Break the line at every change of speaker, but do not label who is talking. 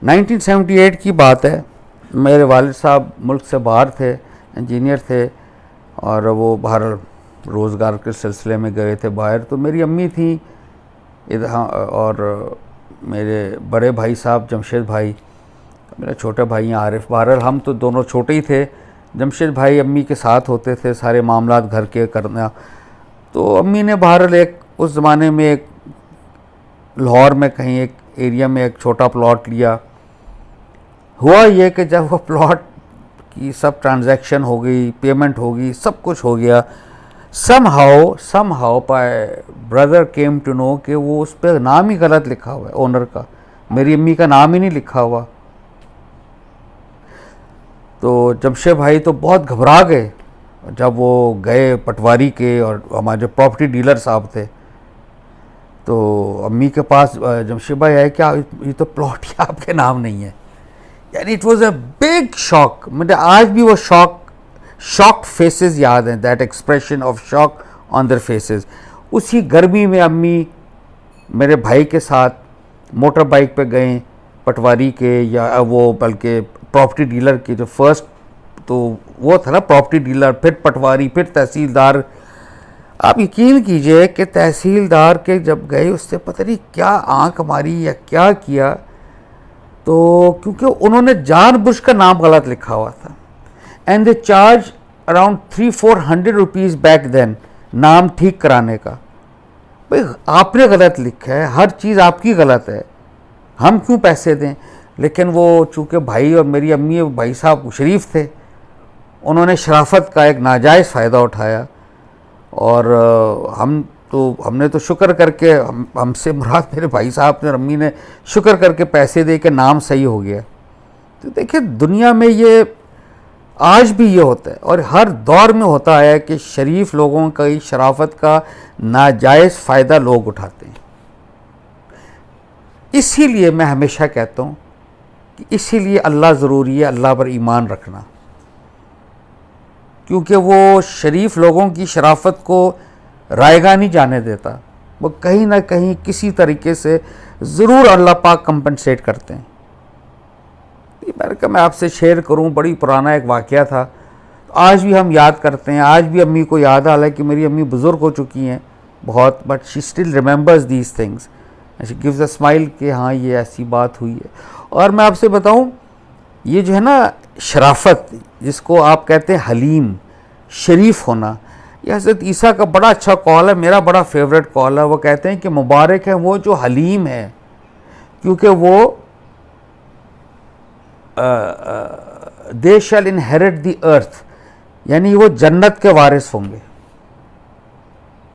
1978 کی بات ہے. میرے والد صاحب ملک سے باہر تھے, انجینئر تھے, اور وہ باہر روزگار کے سلسلے میں گئے تھے باہر. تو میری امی تھیں ادھر, اور میرے بڑے بھائی صاحب جمشید بھائی, میرا چھوٹا بھائی عارف. بہرحال ہم تو دونوں چھوٹے ہی تھے. جمشید بھائی امی کے ساتھ ہوتے تھے, سارے معاملات گھر کے کرنا. تو امی نے بہرحال ایک اس زمانے میں ایک لاہور میں کہیں ایک ایریا میں ایک چھوٹا پلاٹ لیا. ہوا یہ کہ جب وہ پلاٹ کی سب ٹرانزیکشن ہو گئی, پیمنٹ ہو گئی, سب کچھ ہو گیا, somehow my brother came to know کہ وہ اس پہ نام ہی غلط لکھا ہوا ہے اونر کا, میری امی کا نام ہی نہیں لکھا ہوا. تو جمشید بھائی تو بہت گھبرا گئے جب وہ گئے پٹواری کے, اور ہمارے جو پراپرٹی ڈیلر صاحب تھے, تو امی کے پاس جمشید بھائی آئے, کیا یہ تو پلاٹ ہی آپ کے نام نہیں ہے. یعنی it was a big shock. مجھے آج بھی وہ شاکڈ فیسز یاد ہیں, that expression of shock on their faces. اسی گرمی میں امی میرے بھائی کے ساتھ موٹر بائک پہ گئیں پٹواری کے, یا وہ بلکہ پراپرٹی ڈیلر کے جو فرسٹ تو وہ تھا نا پراپرٹی ڈیلر, پھر پٹواری, پھر تحصیلدار. آپ یقین کیجئے کہ تحصیلدار کے جب گئے, اس سے پتہ نہیں کیا آنکھ ماری یا کیا کیا, تو کیونکہ انہوں نے جان بوجھ کا نام غلط لکھا ہوا تھا. And they charge around 300-400 rupees back then نام ٹھیک کرانے کا. بھائی آپ نے غلط لکھا ہے, ہر چیز آپ کی غلط ہے, ہم کیوں پیسے دیں. لیکن وہ چونکہ بھائی اور میری امی اور بھائی صاحب شریف تھے, انہوں نے شرافت کا ایک ناجائز فائدہ اٹھایا. اور ہم نے تو شکر کر کے, ہم سے مراد میرے بھائی صاحب نے اور امی نے شکر کر کے پیسے دے کے نام صحیح ہو گیا. تو دیکھیں دنیا میں یہ آج بھی یہ ہوتا ہے, اور ہر دور میں ہوتا ہے کہ شریف لوگوں کا شرافت کا ناجائز فائدہ لوگ اٹھاتے ہیں. اسی لیے میں ہمیشہ کہتا ہوں کہ اسی لیے اللہ ضروری ہے, اللہ پر ایمان رکھنا, کیونکہ وہ شریف لوگوں کی شرافت کو رائیگاں نہیں جانے دیتا. وہ کہیں نہ کہیں کسی طریقے سے ضرور اللہ پاک کمپنسیٹ کرتے ہیں. میں نے کہا میں آپ سے شیئر کروں, بڑی پرانا ایک واقعہ تھا, آج بھی ہم یاد کرتے ہیں. آج بھی امی کو یاد ہے, حالانکہ میری امی بزرگ ہو چکی ہیں بہت, but she still remembers these things, she gives a smile کہ ہاں یہ ایسی بات ہوئی ہے. اور میں آپ سے بتاؤں, یہ جو ہے نا شرافت, جس کو آپ کہتے ہیں حلیم, شریف ہونا, یہ حضرت عیسیٰ کا بڑا اچھا قول ہے, میرا بڑا فیوریٹ قول ہے. وہ کہتے ہیں کہ مبارک ہے وہ جو حلیم ہے, کیونکہ وہ they shall inherit the earth, یعنی وہ جنت کے وارث ہوں گے.